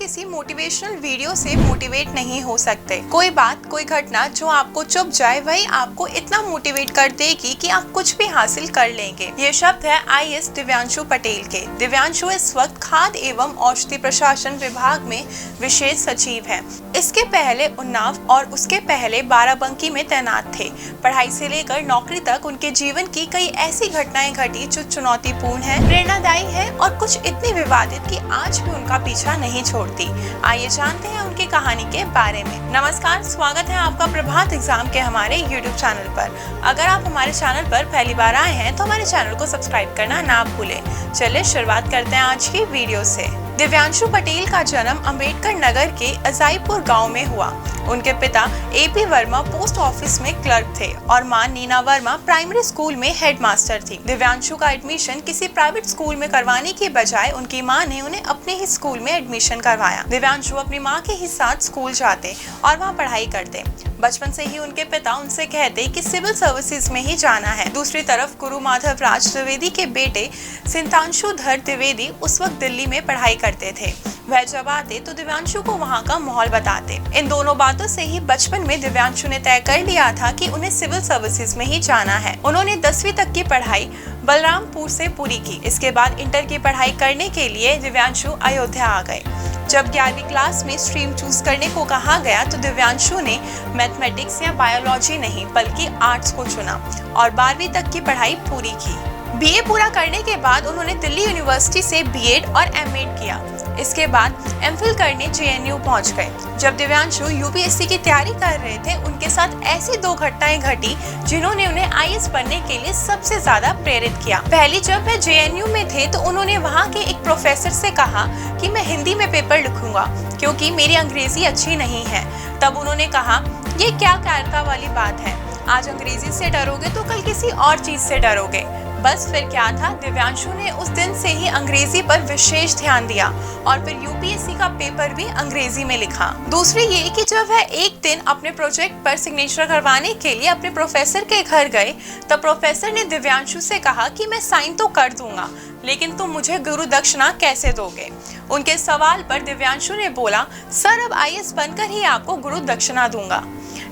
किसी motivational video से motivate नहीं हो सकते। कोई बात, कोई घटना जो आपको चुभ जाए वही आपको इतना मोटिवेट कर देगी कि आप कुछ भी हासिल कर लेंगे। ये शब्द है आईएएस दिव्यांशु पटेल के। दिव्यांशु इस वक्त खाद्य एवं औषधि प्रशासन विभाग में विशेष सचिव है। इसके पहले उन्नाव और उसके पहले बाराबंकी में तैनात थे। पढ़ाई से लेकर नौकरी तक उनके जीवन की कई ऐसी घटनाएं घटी जो चुनौतीपूर्ण है, प्रेरणादायी है और कुछ इतनी विवादित कि आज भी उनका पीछा नहीं छोड़ती। आइए जानते हैं उनकी कहानी के बारे में। नमस्कार, स्वागत है आपका प्रभात एग्जाम के हमारे यूट्यूब चैनल पर। अगर आप हमारे चैनल पर पहली बार आए हैं तो हमारे चैनल को सब्सक्राइब करना ना भूलें। चलिए शुरुआत करते हैं आज की वीडियो से। दिव्यांशु पटेल का जन्म अम्बेडकर नगर के अजाईपुर गांव में हुआ। उनके पिता एपी वर्मा पोस्ट ऑफिस में क्लर्क थे और मां नीना वर्मा प्राइमरी स्कूल में हेडमास्टर थी। दिव्यांशु का एडमिशन किसी प्राइवेट स्कूल में करवाने के बजाय उनकी मां ने उन्हें अपने ही स्कूल में एडमिशन करवाया। दिव्यांशु अपनी मां के ही साथ स्कूल जाते और वहां पढ़ाई करते। बचपन से ही उनके पिता उनसे कहते कि सिविल सर्विसेज में ही जाना है। दूसरी तरफ गुरु माधव राज द्विवेदी के बेटे सिंतांशुधर द्विवेदी उस वक्त दिल्ली में पढ़ाई करते थे। वह जब आते तो दिव्यांशु को वहाँ का माहौल बताते। इन दोनों बातों से ही बचपन में दिव्यांशु ने तय कर लिया था कि उन्हें सिविल सर्विसेज में ही जाना है। उन्होंने 10वीं तक की पढ़ाई बलरामपुर से पूरी की। इसके बाद इंटर की पढ़ाई करने के लिए दिव्यांशु अयोध्या आ गए। जब 11वीं क्लास में स्ट्रीम चूज करने को कहा गया तो दिव्यांशु ने मैथमेटिक्स या बायोलॉजी नहीं बल्कि आर्ट्स को चुना और 12वीं तक की पढ़ाई पूरी की। बीए पूरा करने के बाद उन्होंने दिल्ली यूनिवर्सिटी से बीएड और एमएड किया। इसके बाद एमफिल करने जेएनयू पहुंच गए। जब दिव्यांशु यूपीएससी की तैयारी कर रहे थे, उनके साथ ऐसी दो घटनाएं घटी जिन्होंने उन्हें आईएएस बनने के लिए सबसे ज्यादा प्रेरित किया। पहली, जब वे जेएनयू में थे तो उन्होंने वहां के एक प्रोफेसर से कहा कि मैं हिंदी में पेपर लिखूंगा क्योंकि मेरी अंग्रेजी अच्छी नहीं है। तब उन्होंने कहा, ये क्या कायरता वाली बात है, आज अंग्रेजी से डरोगे तो कल किसी और चीज से डरोगे। बस फिर क्या था, दिव्यांशु ने उस दिन से ही अंग्रेजी पर विशेष ध्यान दिया और फिर यूपीएससी का पेपर भी अंग्रेजी में लिखा। दूसरी ये कि जब वह एक दिन अपने प्रोजेक्ट पर सिग्नेचर करवाने के लिए अपने प्रोफेसर के घर गए तब प्रोफेसर ने दिव्यांशु से कहा कि मैं साइन तो कर दूंगा लेकिन तुम मुझे गुरु दक्षिणा कैसे दोगे। उनके सवाल पर दिव्यांशु ने बोला, सर अब आईएएस बनकर ही आपको गुरु दक्षिणा दूंगा।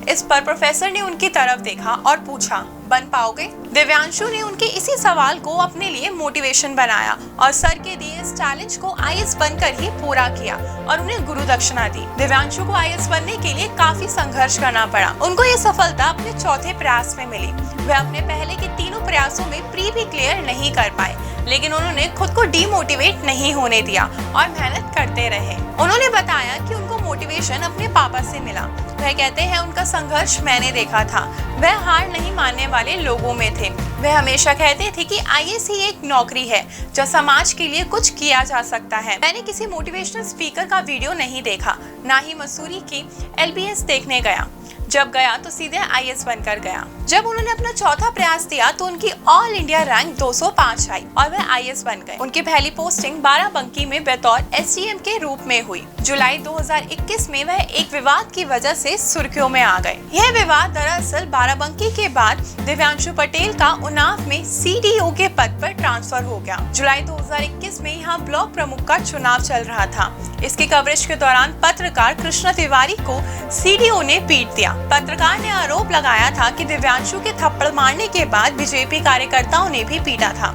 इस पर प्रोफेसर ने उनकी तरफ देखा और पूछा, बन पाओगे? दिव्यांशु ने उनके इसी सवाल को अपने लिए मोटिवेशन बनाया और सर के दिए इस चैलेंज को आईएएस बनकर ही पूरा किया और उन्हें गुरु दक्षिणा दी। दिव्यांशु को आईएएस बनने के लिए काफी संघर्ष करना पड़ा। उनको ये सफलता अपने चौथे प्रयास में मिली। वह अपने पहले के तीनों प्रयासों में प्री भी क्लियर नहीं कर पाए, लेकिन उन्होंने खुद को डीमोटिवेट नहीं होने दिया और मेहनत करते रहे। उन्होंने बताया कि उनको मोटिवेशन अपने पापा से मिला। वह कहते हैं, उनका संघर्ष मैंने देखा था। वह हार नहीं मानने वाले लोगों में थे। वह हमेशा कहते थे कि आईएएस ही एक नौकरी है जो समाज के लिए कुछ किया जा सकता है। मैंने किसी मोटिवेशनल स्पीकर का वीडियो नहीं देखा, ना ही मसूरी की एलबीएस देखने गया। जब गया तो सीधे आईएएस बनकर गया। जब उन्होंने अपना चौथा प्रयास दिया तो उनकी ऑल इंडिया रैंक 205 आई और वह आईएएस बन गए। उनकी पहली पोस्टिंग बाराबंकी में बतौर एसडीएम के रूप में हुई। जुलाई 2021 में वह एक विवाद की वजह से सुर्खियों में आ गए। यह विवाद दरअसल बाराबंकी के बाद दिव्यांशु पटेल का उन्नाव में सीडीओ के पद पर ट्रांसफर हो गया। जुलाई 2021 में यहाँ ब्लॉक प्रमुख का चुनाव चल रहा था। इसकी कवरेज के दौरान पत्रकार कृष्णा तिवारी को सीडीओ ने पीट दिया। पत्रकार ने आरोप लगाया था कि दिव्यांशु के थप्पड़ मारने के बाद बीजेपी कार्यकर्ताओं ने भी पीटा था।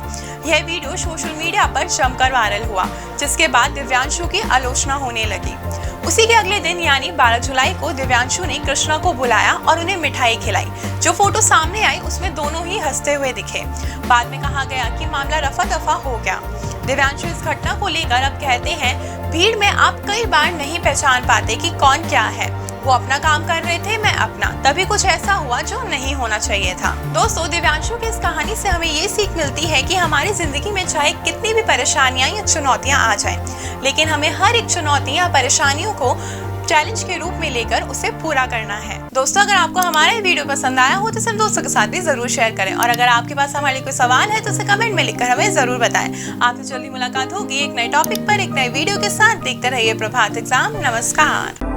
यह वीडियो सोशल मीडिया पर जमकर वायरल हुआ, जिसके बाद दिव्यांशु की आलोचना होने लगी। उसी के अगले दिन यानी 12 जुलाई को दिव्यांशु ने कृष्णा को बुलाया और उन्हें मिठाई खिलाई। जो फोटो सामने आई उसमें दोनों ही हंसते हुए दिखे। बाद में कहा गया कि मामला रफा दफा हो गया। दिव्यांशु इस घटना को लेकर अब कहते हैं, भीड़ में आप कई बार नहीं पहचान पाते कि कौन क्या है। वो अपना काम कर रहे थे, मैं अपना। तभी कुछ ऐसा हुआ जो नहीं होना चाहिए था। दोस्तों, दिव्यांशु की इस कहानी से हमें ये सीख मिलती है कि हमारी जिंदगी में चाहे कितनी भी परेशानियां या चुनौतियां आ जाएं, लेकिन हमें हर एक चुनौती या परेशानियों को चैलेंज के रूप में लेकर उसे पूरा करना है। दोस्तों, अगर आपको हमारा ये वीडियो पसंद आया हो तो इसे दोस्तों के साथ भी जरूर शेयर करें और अगर आपके पास हमारे लिए कोई सवाल है तो उसे कमेंट में लिखकर हमें जरूर बताएं। आपसे जल्दी मुलाकात होगी एक नए टॉपिक पर एक नए वीडियो के साथ। देखते रहिए प्रभात एग्जाम। नमस्कार।